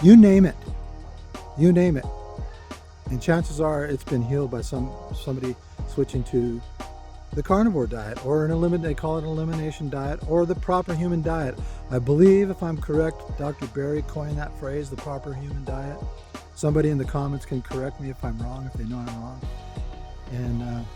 You name it. You name it. And chances are it's been healed by somebody switching to the carnivore diet, or they call it an elimination diet, or the proper human diet. I believe, if I'm correct, Dr. Berry coined that phrase, the proper human diet. Somebody in the comments can correct me if I'm wrong, if they know I'm wrong. And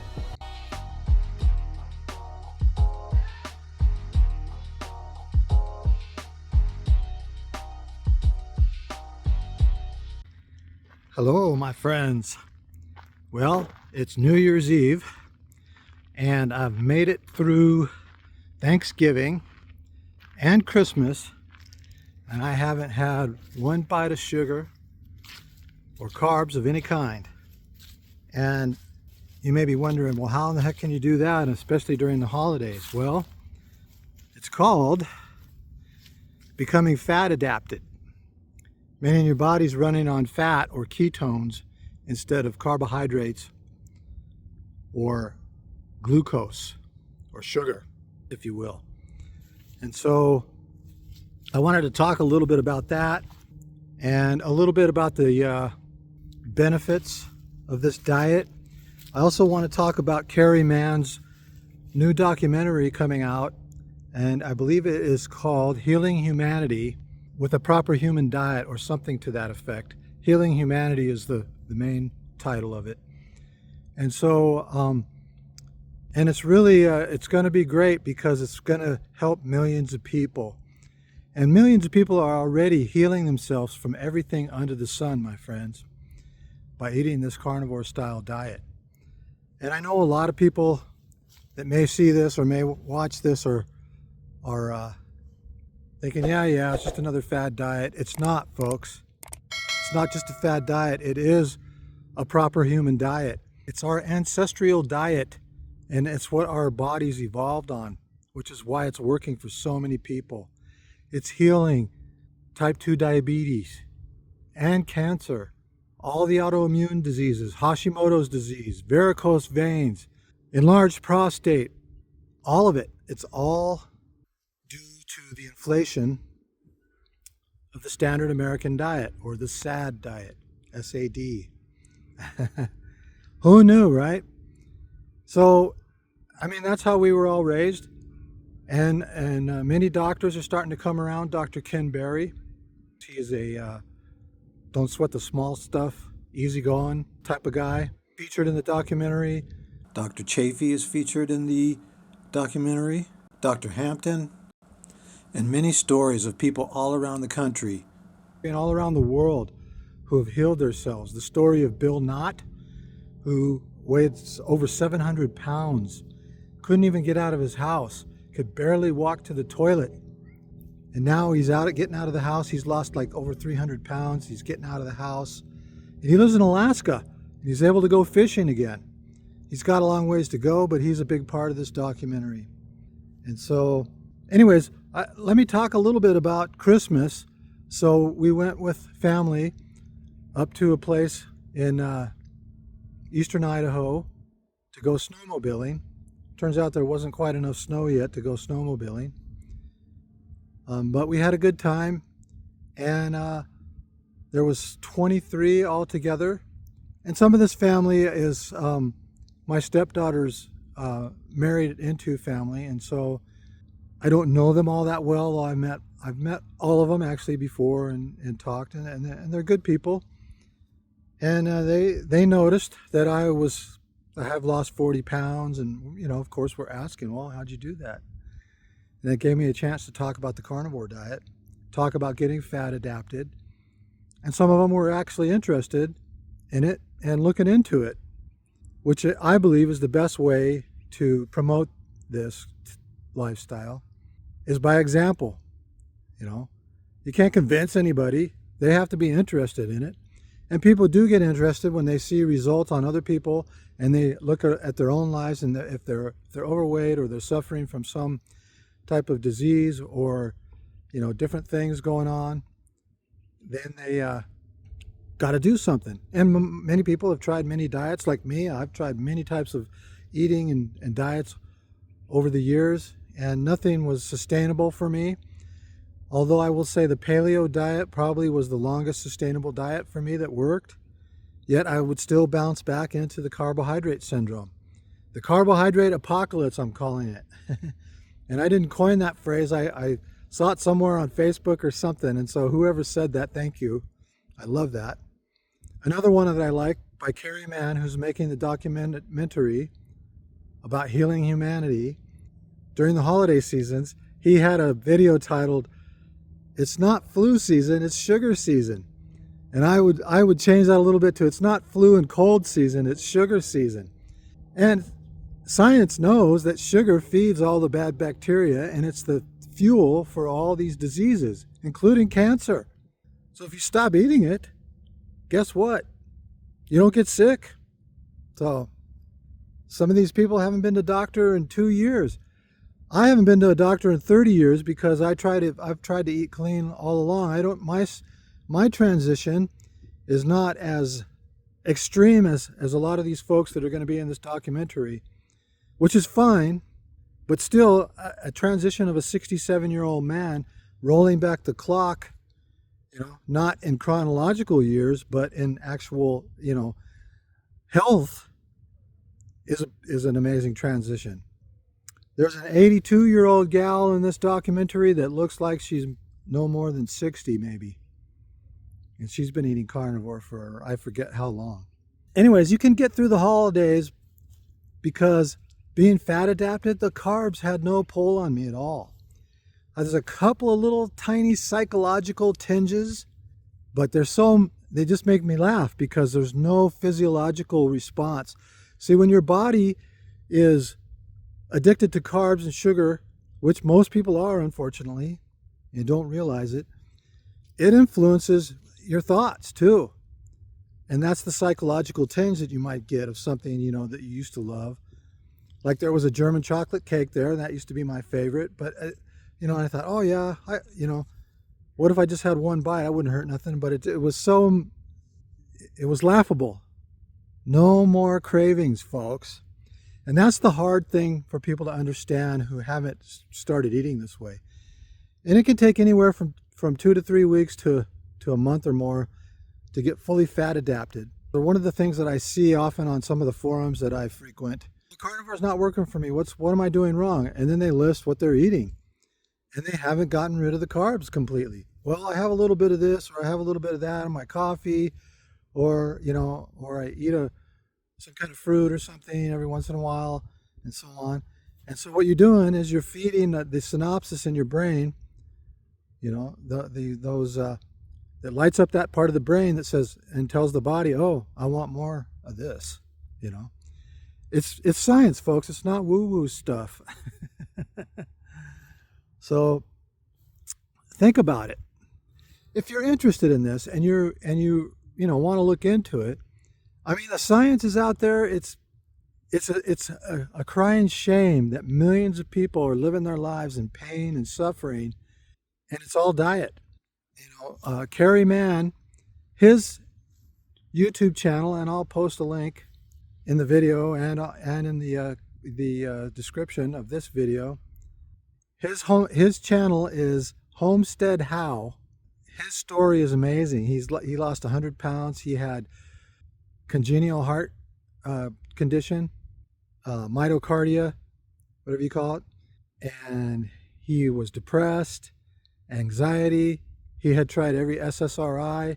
hello, my friends. Well, it's New Year's Eve, and I've made it through Thanksgiving and Christmas, and I haven't had one bite of sugar or carbs of any kind. And you may be wondering, well, how in the heck can you do that, especially during the holidays? Well, it's called becoming fat adapted, meaning your body's running on fat or ketones instead of carbohydrates or glucose or sugar, if you will. And so I wanted to talk a little bit about that and a little bit about the benefits of this diet. I also want to talk about Kerry Mann's new documentary coming out, and I believe it is called Healing Humanity with a Proper Human Diet, or something to that effect. Healing Humanity is the main title of it. And so, and it's really, it's going to be great because it's going to help millions of people. And millions of people are already healing themselves from everything under the sun, my friends, by eating this carnivore style diet. And I know a lot of people that may see this or may watch this are thinking, yeah, it's just another fad diet. It's not, folks. It's not just a fad diet. It is a proper human diet. It's our ancestral diet, and it's what our bodies evolved on, which is why it's working for so many people. It's healing type 2 diabetes and cancer, all the autoimmune diseases, Hashimoto's disease, varicose veins, enlarged prostate, all of it. It's all due to the inflation of the standard American diet, or the SAD diet, SAD. Who knew, right? So, I mean, that's how we were all raised. And many doctors are starting to come around. Dr. Ken Berry, he is a don't sweat the small stuff, easygoing type of guy, featured in the documentary. Dr. Chafee is featured in the documentary. Dr. Hampton, and many stories of people all around the country and all around the world who have healed themselves. The story of Bill Knott, who weighed over 700 pounds, couldn't even get out of his house, could barely walk to the toilet. And now he's getting out of the house. He's lost like over 300 pounds. He's getting out of the house. And he lives in Alaska. And he's able to go fishing again. He's got a long ways to go, but he's a big part of this documentary. And so, anyways, let me talk a little bit about Christmas. So we went with family up to a place in eastern Idaho to go snowmobiling. Turns out there wasn't quite enough snow yet to go snowmobiling. But we had a good time, and there was 23 altogether. And some of this family is my stepdaughter's married into family, and so I don't know them all that well. I've met all of them actually before and talked, and they're good people. And they noticed that I have lost 40 pounds, and of course we're asking, well, how'd you do that? And it gave me a chance to talk about the carnivore diet, talk about getting fat adapted, and some of them were actually interested in it and looking into it, which I believe is the best way to promote this lifestyle, is by example. You can't convince anybody. They have to be interested in it. And people do get interested when they see results on other people, and they look at their own lives, and if they're overweight or they're suffering from some type of disease or different things going on, then they got to do something. And many people have tried many diets. Like me, I've tried many types of eating and diets over the years, and nothing was sustainable for me. Although I will say the paleo diet probably was the longest sustainable diet for me that worked, yet I would still bounce back into the carbohydrate syndrome. The carbohydrate apocalypse, I'm calling it. And I didn't coin that phrase. I saw it somewhere on Facebook or something. And so whoever said that, thank you. I love that. Another one that I like by Kerry, who's making the documentary about healing humanity. During the holiday seasons, he had a video titled, "It's not flu season, it's sugar season." And I would change that a little bit to, "It's not flu and cold season, it's sugar season." And science knows that sugar feeds all the bad bacteria, and it's the fuel for all these diseases, including cancer. So if you stop eating it, guess what? You don't get sick. So some of these people haven't been to a doctor in 2 years. I haven't been to a doctor in 30 years because I've tried to eat clean all along. My transition is not as extreme as a lot of these folks that are going to be in this documentary, which is fine, but still a transition of a 67-year-old man rolling back the clock, not in chronological years, but in actual, health is an amazing transition. There's an 82-year-old gal in this documentary that looks like she's no more than 60 maybe. And she's been eating carnivore for I forget how long. Anyways, you can get through the holidays because being fat adapted, the carbs had no pull on me at all. There's a couple of little tiny psychological tinges, but they just make me laugh because there's no physiological response. See, when your body is addicted to carbs and sugar, which most people are, unfortunately, and don't realize it, it influences your thoughts too. And that's the psychological tinge that you might get of something, that you used to love. Like there was a German chocolate cake there, and that used to be my favorite. But, and I thought, oh yeah, what if I just had one bite? I wouldn't hurt nothing. But it was laughable. No more cravings, folks. And that's the hard thing for people to understand who haven't started eating this way. And it can take anywhere from 2 to 3 weeks to a month or more to get fully fat adapted. So one of the things that I see often on some of the forums that I frequent, the carnivore's not working for me. What am I doing wrong? And then they list what they're eating. And they haven't gotten rid of the carbs completely. Well, I have a little bit of this, or I have a little bit of that in my coffee, or I eat some kind of fruit or something every once in a while, and so on. And so what you're doing is you're feeding the synapses in your brain, that lights up that part of the brain that says and tells the body, oh, I want more of this. It's science, folks. It's not woo-woo stuff. So think about it. If you're interested in this and you want to look into it, I mean, the science is out there. It's a crying shame that millions of people are living their lives in pain and suffering, and it's all diet. Kerry, his YouTube channel, and I'll post a link in the video and in the description of this video. His channel is Homestead How. His story is amazing. He lost 100 pounds. He had congenital heart condition, myocardia, whatever you call it, and he was depressed, anxiety. He had tried every SSRI.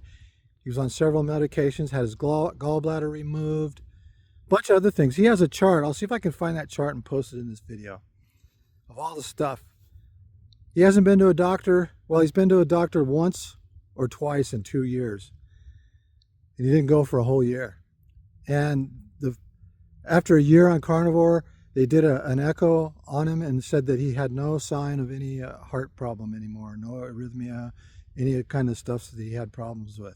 He was on several medications, had his gallbladder removed, a bunch of other things. He has a chart. I'll see if I can find that chart and post it in this video of all the stuff. He hasn't been to a doctor. Well, he's been to a doctor once or twice in 2 years. And he didn't go for a whole year. And after a year on carnivore, they did an echo on him and said that he had no sign of any heart problem anymore, no arrhythmia, any kind of stuff that he had problems with.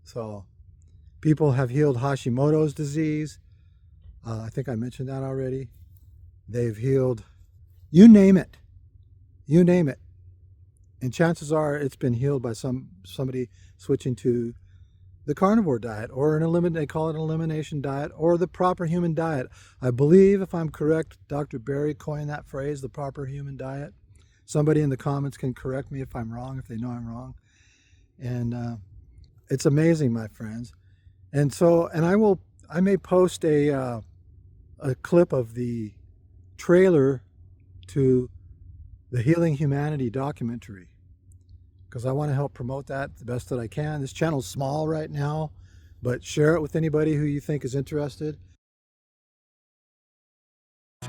So people have healed Hashimoto's disease. I think I mentioned that already. They've healed, you name it. And chances are it's been healed by somebody switching to the carnivore diet, or they call it an elimination diet, or the proper human diet. I believe, if I'm correct, Dr. Berry coined that phrase, the proper human diet. Somebody in the comments can correct me if I'm wrong, if they know I'm wrong. And it's amazing, my friends. And so, and I may post a clip of the trailer to the Healing Humanity documentary, because I want to help promote that the best that I can. This channel's small right now, but share it with anybody who you think is interested.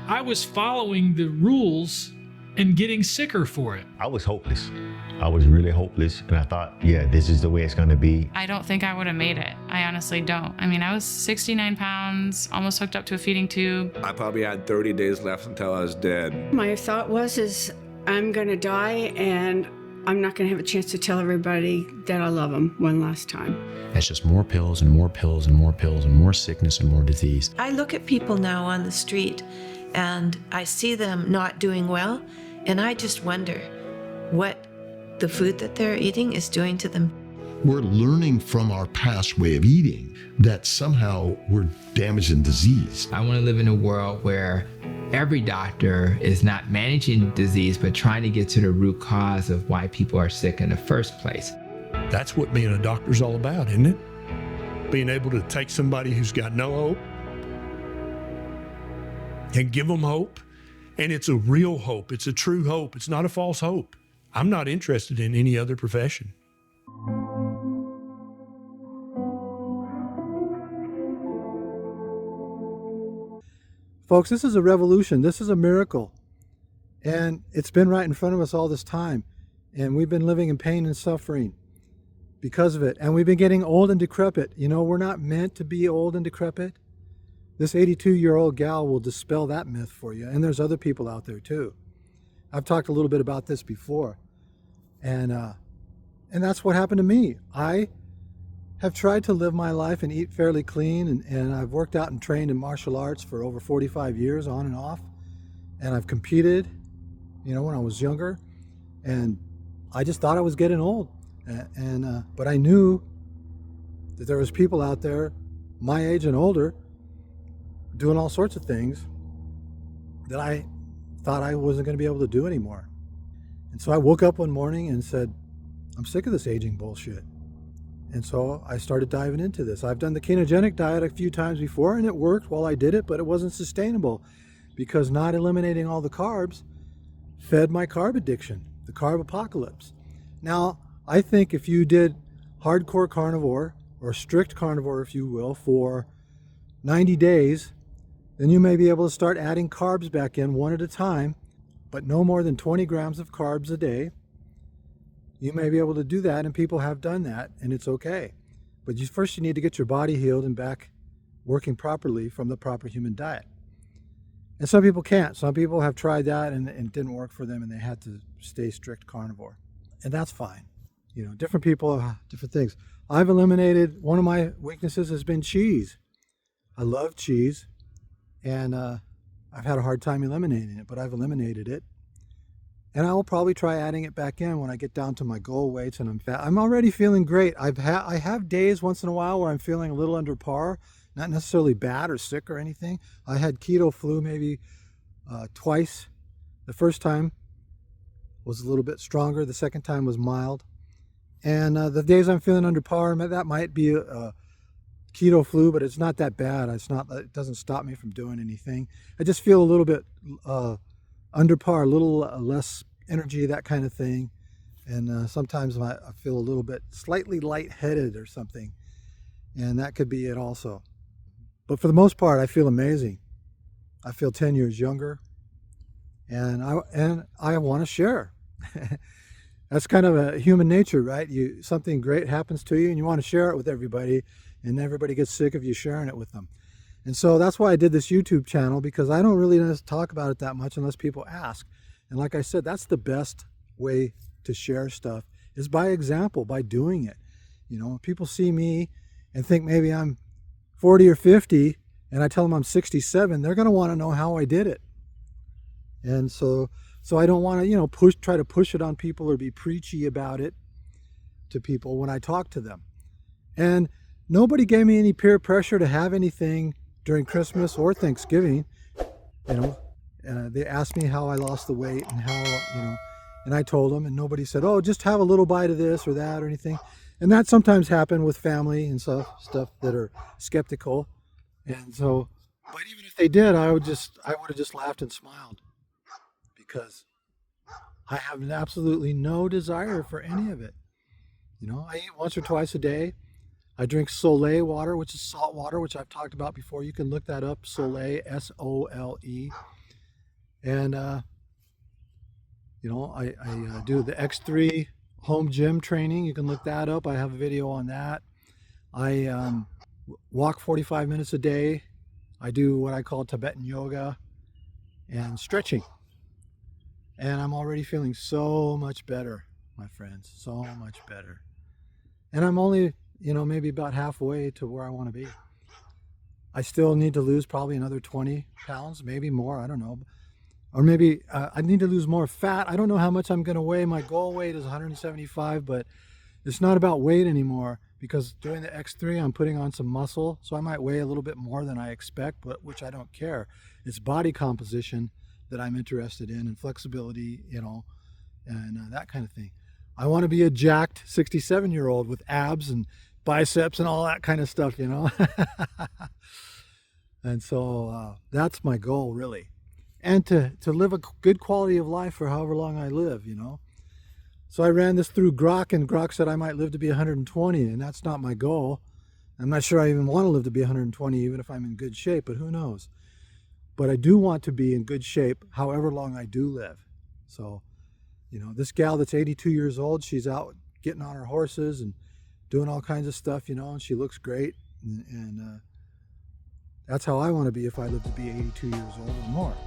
I was following the rules and getting sicker for it. I was hopeless. I was really hopeless, and I thought, yeah, this is the way it's gonna be. I don't think I would have made it. I honestly don't. I mean, I was 69 pounds, almost hooked up to a feeding tube. I probably had 30 days left until I was dead. My thought was, I'm gonna die, and I'm not gonna have a chance to tell everybody that I love them one last time. It's just more pills and more pills and more pills and more sickness and more disease. I look at people now on the street and I see them not doing well, and I just wonder what the food that they're eating is doing to them. We're learning from our past way of eating that somehow we're damaged and diseased. I want to live in a world where every doctor is not managing disease, but trying to get to the root cause of why people are sick in the first place. That's what being a doctor's all about, isn't it? Being able to take somebody who's got no hope and give them hope. And it's a real hope. It's a true hope. It's not a false hope. I'm not interested in any other profession. Folks, this is a revolution. This is a miracle. And it's been right in front of us all this time. And we've been living in pain and suffering because of it. And we've been getting old and decrepit. You know, we're not meant to be old and decrepit. This 82-year-old gal will dispel that myth for you. And there's other people out there too. I've talked a little bit about this before. And that's what happened to me. I have tried to live my life and eat fairly clean. And I've worked out and trained in martial arts for over 45 years on and off. And I've competed, you know, when I was younger. And I just thought I was getting old. But I knew that there was people out there my age and older doing all sorts of things that I thought I wasn't going to be able to do anymore. And so I woke up one morning and said, I'm sick of this aging bullshit. And so I started diving into this. I've done the ketogenic diet a few times before, and it worked while I did it, but it wasn't sustainable because not eliminating all the carbs fed my carb addiction, the carb apocalypse. Now, I think if you did hardcore carnivore, or strict carnivore, if you will, for 90 days, then you may be able to start adding carbs back in one at a time, but no more than 20 grams of carbs a day. You may be able to do that, and people have done that, and it's okay. But first you need to get your body healed and back working properly from the proper human diet. And some people can't. Some people have tried that and it didn't work for them, and they had to stay strict carnivore. And that's fine. You know, different people have different things. I've eliminated, one of my weaknesses has been cheese. I love cheese, and I've had a hard time eliminating it, but I've eliminated it. And I will probably try adding it back in when I get down to my goal weights and I'm fat. I'm already feeling great. I have days once in a while where I'm feeling a little under par, not necessarily bad or sick or anything. I had keto flu maybe twice. The first time was a little bit stronger. The second time was mild. And the days I'm feeling under par, that might be a keto flu, but it's not that bad. It doesn't stop me from doing anything. I just feel a little bit under par, a little less energy, that kind of thing. And sometimes I feel a little bit slightly lightheaded or something. And that could be it also. But for the most part, I feel amazing. I feel 10 years younger. And I want to share. That's kind of a human nature, right? Something great happens to you and you want to share it with everybody, and everybody gets sick of you sharing it with them. And so that's why I did this YouTube channel, because I don't really talk about it that much unless people ask. And like I said, that's the best way to share stuff, is by example, by doing it. You know, people see me and think maybe I'm 40 or 50 and I tell them I'm 67, they're going to want to know how I did it. And so I don't want to, you know, try to push it on people or be preachy about it to people when I talk to them. And nobody gave me any peer pressure to have anything during Christmas or Thanksgiving. You know, they asked me how I lost the weight and how, you know, And I told them, and nobody said, oh, just have a little bite of this or that or anything. And that sometimes happened with family and stuff that are skeptical. And so, but even if they did, I would have just laughed and smiled, because I have absolutely no desire for any of it. You know, I eat once or twice a day. I drink Soleil water, which is salt water, which I've talked about before. You can look that up, Soleil, S-O-L-E. And, you know, I do the X3 home gym training. You can look that up. I have a video on that. I walk 45 minutes a day. I do what I call Tibetan yoga and stretching. And I'm already feeling so much better, my friends, so much better. And I'm only, you know, maybe about halfway to where I want to be. I still need to lose probably another 20 pounds, maybe more, I don't know. Or maybe I need to lose more fat. I don't know how much I'm going to weigh. My goal weight is 175, but it's not about weight anymore, because doing the X3, I'm putting on some muscle. So I might weigh a little bit more than I expect, but which I don't care. It's body composition that I'm interested in, and flexibility, you know, and that kind of thing. I want to be a jacked 67-year-old with abs and biceps and all that kind of stuff, you know. And so that's my goal, really. And to live a good quality of life for however long I live, you know. So I ran this through Grok, and Grok said I might live to be 120, and that's not my goal. I'm not sure I even want to live to be 120, even if I'm in good shape, but who knows. But I do want to be in good shape however long I do live. So, you know, this gal that's 82 years old, she's out getting on her horses and doing all kinds of stuff, you know, and she looks great. And that's how I want to be if I live to be 82 years old or more.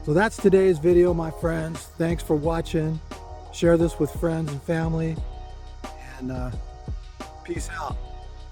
So that's today's video, my friends. Thanks for watching. Share this with friends and family. And peace out.